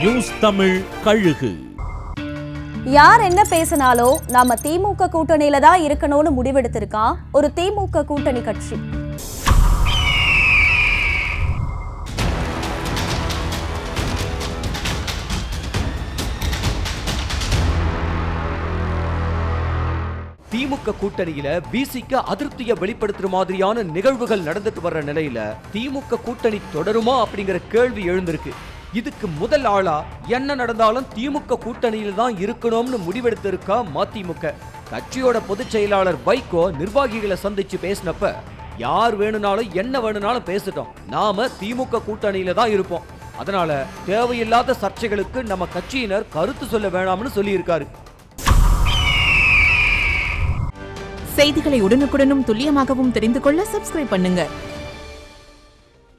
News Tamil கழுகு. யார் என்ன பேசினாலும் நாம திமுக கூட்டணியில தான் இருக்கணும்னு முடிவெடுத்திருக்கான் ஒரு திமுக கூட்டணி கட்சி. திமுக கூட்டணியில பிசிக்கு அதிருப்தியை வெளிப்படுத்துற மாதிரியான நிகழ்வுகள் நடந்துட்டு வர்ற நிலையில திமுக கூட்டணி தொடருமா அப்படிங்கிற கேள்வி எழுந்திருக்கு. இதுக்கு முதல் ஆளா என்ன நடந்தாலும் திமுக கூட்டணியில தான் இருக்கணும்னு முடிவெடுத்திருக்கா மதிமுக. கட்சியோட பொதுச் செயலாளர் வைகோ நிர்வாகிகளை சந்திச்சு பேசினப்ப, யார் வேணும்னாலும் என்ன வேணும்னாலும் பேசிட்டோம், நாம திமுக கூட்டணியில தான் இருப்போம், அதனால தேவையில்லாத சர்ச்சைகளுக்கு நம்ம கட்சியினர் கருத்து சொல்ல வேணாம்னு சொல்லியிருக்காரு. செய்திகளை உடனுக்குடனும் துல்லியமாகவும் தெரிந்து கொள்ள சப்ஸ்கிரைப் பண்ணுங்க.